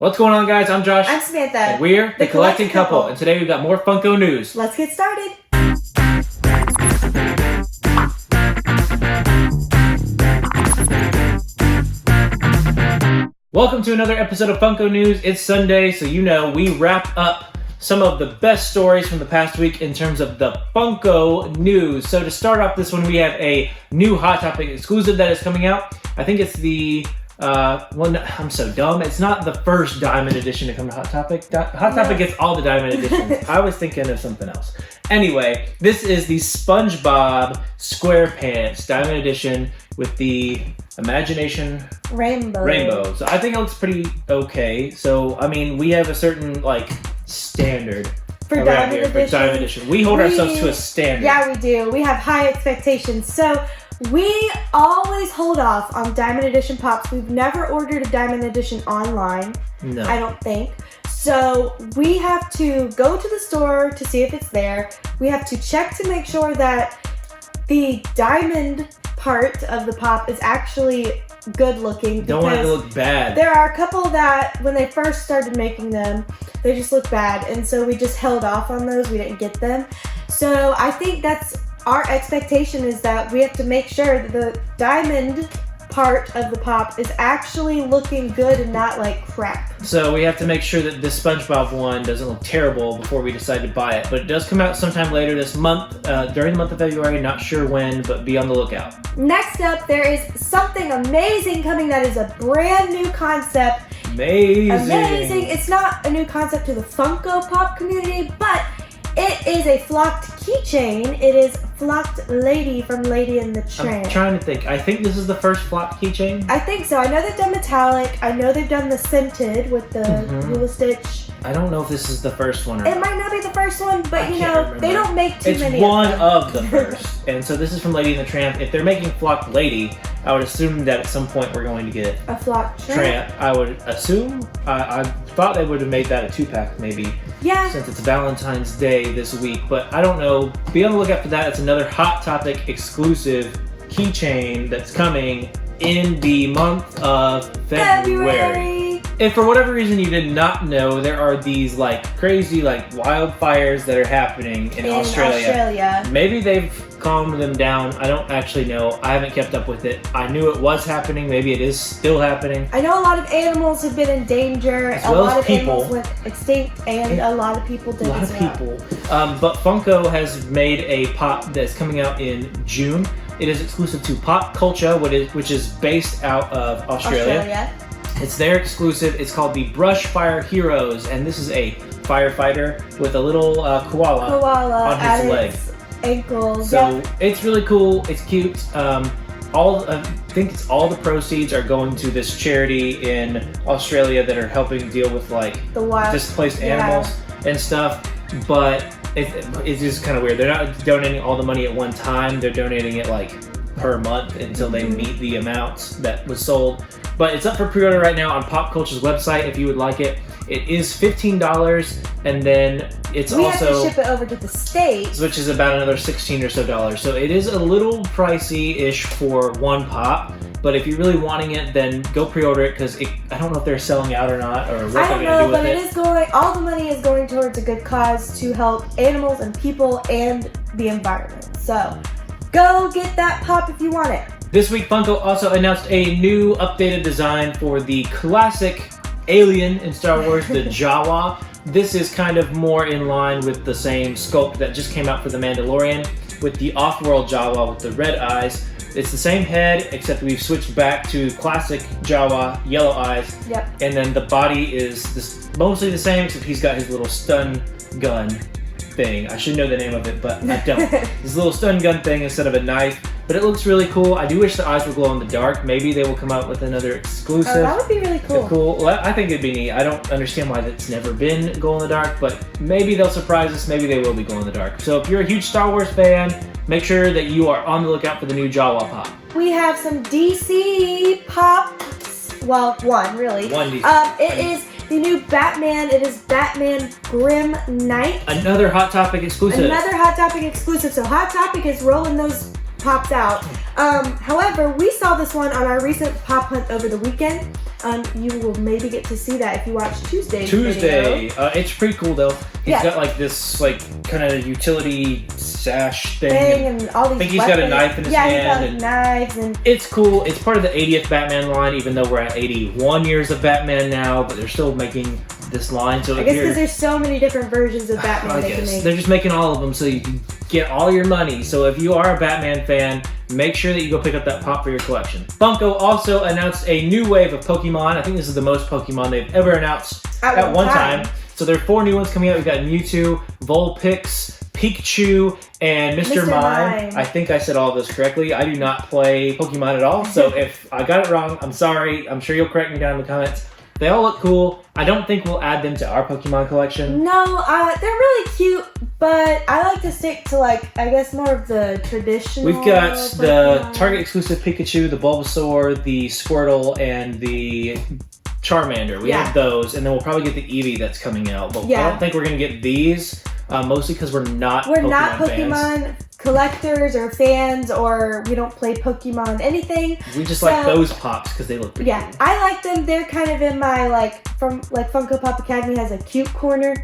What's going on, guys? I'm Josh. I'm Samantha. And we're the Collecting Couple. And today we've got more Funko news. Let's get started. Welcome to another episode of Funko News. It's Sunday, so you know we wrap up some of the best stories from the past week in terms of the Funko news. So to start off this one, we have a new Hot Topic exclusive that is coming out. I think it's the one. I'm so dumb. It's not the first Diamond Edition to come to Hot Topic. Hot Topic gets all the Diamond Editions. I was thinking of something else. Anyway, this is the SpongeBob SquarePants Diamond Edition with the Imagination Rainbow. So I think it looks pretty okay. So I mean, we have a certain standard for Diamond Edition. We hold ourselves to a standard. Yeah, we do. We have high expectations. So we always hold off on Diamond Edition Pops. We've never ordered a Diamond Edition online. No. I don't think. So we have to go to the store to see if it's there. We have to check to make sure that the diamond part of the pop is actually good looking. Don't want it to look bad. There are a couple that when they first started making them, they just look bad. And so we just held off on those. We didn't get them. So I think that's our expectation, is that we have to make sure that the diamond part of the pop is actually looking good and not like crap. So we have to make sure that this SpongeBob one doesn't look terrible before we decide to buy it. But it does come out sometime later this month, during the month of February. Not sure when, but be on the lookout. Next up, there is something amazing coming that is a brand new concept. Amazing. It's not a new concept to the Funko Pop community, but it is a flocked keychain. It is Flocked Lady from Lady and the Tramp. I'm trying to think. I think this is the first flocked keychain. I think so. I know they've done metallic. I know they've done the scented with the Lula Stitch. I don't know if this is the first one or It might not be the first one, but they don't make too many. It's one of the first. And so this is from Lady and the Tramp. If they're making Flocked Lady, I would assume that at some point we're going to get a Flocked Tramp. I would assume. I thought they would have made that a 2-pack maybe. Yeah. Since it's Valentine's Day this week. But I don't know. Be on the lookout for that. It's another Hot Topic exclusive keychain that's coming in the month of February. If for whatever reason you did not know, there are these crazy wildfires that are happening in Australia. Maybe they've calmed them down. I don't actually know. I haven't kept up with it. I knew it was happening. Maybe it is still happening. I know a lot of animals have been in danger. As well as as people. Animals went extinct, and a lot of people did. But Funko has made a pop that's coming out in June. It is exclusive to Pop Culture, which is based out of Australia. It's their exclusive. It's called the Bushfire Heroes, and this is a firefighter with a little koala on his leg. Ankles. So It's really cool. It's cute. I think it's all the proceeds are going to this charity in Australia that are helping deal with the wild displaced animals and stuff. But it's just kind of weird. They're not donating all the money at one time. They're donating it per month until they meet the amounts that was sold. But it's up for pre-order right now on Pop Culture's website if you would like it. It is $15, and then we have to ship it over to the States, which is about another $16 or so. So it is a little pricey-ish for one pop. But if you're really wanting it, then go pre-order it, because I don't know if they're selling out or not, or what they're going to do with it. I don't know, but it is going. All the money is going towards a good cause to help animals and people and the environment. So go get that pop if you want it. This week, Funko also announced a new updated design for the classic alien in Star Wars, the Jawa. This is kind of more in line with the same sculpt that just came out for The Mandalorian, with the off-world Jawa with the red eyes. It's the same head, except we've switched back to classic Jawa, yellow eyes. Yep. And then the body is mostly the same, except he's got his little stun gun thing. I should know the name of it, but I don't. This little stun gun thing instead of a knife. But it looks really cool. I do wish the eyes would glow in the dark. Maybe they will come out with another exclusive. Oh, that would be really cool. Well, I think it'd be neat. I don't understand why that's never been glow in the dark, but maybe they'll surprise us. Maybe they will be glow in the dark. So if you're a huge Star Wars fan, make sure that you are on the lookout for the new Jawa pop. We have some DC pops. Well, one really. One DC. It is the new Batman. It is Batman Grim Knight. Another Hot Topic exclusive. So Hot Topic is rolling those pops out. However, we saw this one on our recent pop hunt over the weekend. You will maybe get to see that if you watch Tuesday's Tuesday. video. It's pretty cool though. He's Yeah. got like this like kind of utility sash thing. And all these I think he's got a weapons. knife in his Yeah, hand. he's got knives and It's cool. It's part of the 80th Batman line, even though we're at 81 years of Batman now, but they're still making this line. So I if guess you're, because there's so many different versions of Batman I they can guess make. they're just making all of them so you can get all your money. So if you are a Batman fan, make sure that you go pick up that pop for your collection. Funko also announced a new wave of Pokemon. I think this is the most Pokemon they've ever announced at one time. So there are 4 new ones coming out. We've got Mewtwo, Vulpix, Pikachu, and Mr. Mime. I think I said all of those correctly. I do not play Pokemon at all, so if I got it wrong, I'm sorry. I'm sure you'll correct me down in the comments. They all look cool. I don't think we'll add them to our Pokemon collection. No, they're really cute, but I like to stick to like, I guess more of the traditional We've got the Pokemon. Target exclusive Pikachu, the Bulbasaur, the Squirtle, and the Charmander. We have those, and then we'll probably get the Eevee that's coming out. But I don't think we're going to get these, mostly because we're not Pokemon fans. Collectors or fans, or we don't play Pokemon anything. We just like those pops because they look pretty cool. I like them. They're kind of in my from Funko Pop Academy has a cute corner.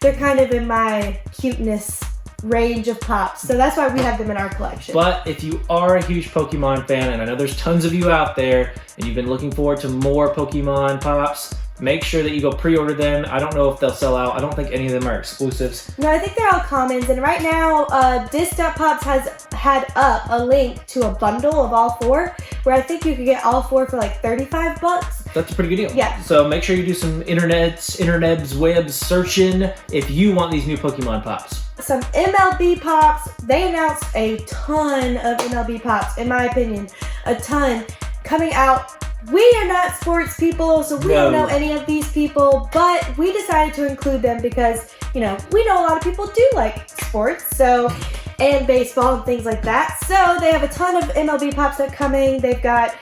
They're kind of in my cuteness range of pops, so that's why we have them in our collection. But if you are a huge Pokemon fan, and I know there's tons of you out there, and you've been looking forward to more Pokemon pops, make sure that you go pre-order them. I don't know if they'll sell out. I don't think any of them are exclusives. No, I think they're all commons. And right now, Disc.Pops has had up a link to a bundle of all 4, where I think you could get all 4 for like $35. That's a pretty good deal. Yeah. So make sure you do some internet's webs searching if you want these new Pokemon pops. Some MLB pops. They announced a ton of MLB pops, in my opinion. A ton coming out. We are not sports people, so we don't know any of these people, but we decided to include them because, we know a lot of people do like sports, and baseball and things like that. So they have a ton of MLB pops that are coming. They've got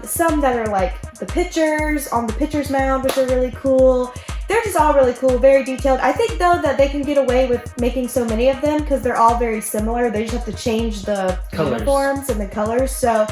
some that are like the pitchers on the pitcher's mound, which are really cool. They're just all really cool, very detailed. I think, though, that they can get away with making so many of them because they're all very similar. They just have to change the uniforms and the colors. So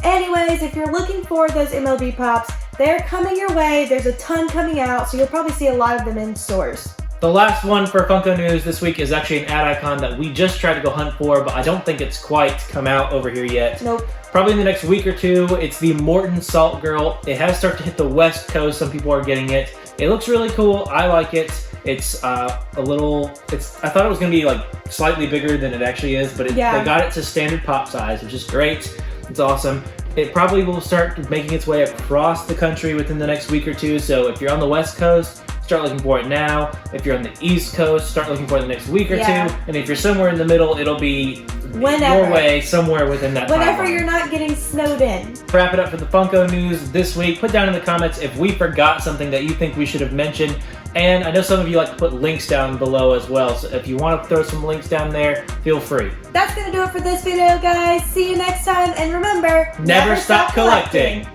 anyways, if you're looking for those MLB pops, they're coming your way. There's a ton coming out, so you'll probably see a lot of them in stores. The last one for Funko News this week is actually an ad icon that we just tried to go hunt for, but I don't think it's quite come out over here yet. Nope. Probably in the next week or 2. It's the Morton Salt Girl. It has started to hit the West Coast. Some people are getting it. It looks really cool. I like it. It's I thought it was going to be like slightly bigger than it actually is, but they got it to standard pop size, which is great. It's awesome. It probably will start making its way across the country within the next week or 2. So if you're on the West Coast, start looking for it now. If you're on the East Coast, start looking for it the next week or 2. And if you're somewhere in the middle, it'll be your way somewhere within that time. Whenever you're not getting snowed in. Wrap it up for the Funko News this week. Put down in the comments if we forgot something that you think we should have mentioned. And I know some of you like to put links down below as well. So if you want to throw some links down there, feel free. That's going to do it for this video, guys. See you next time. And remember, never stop collecting.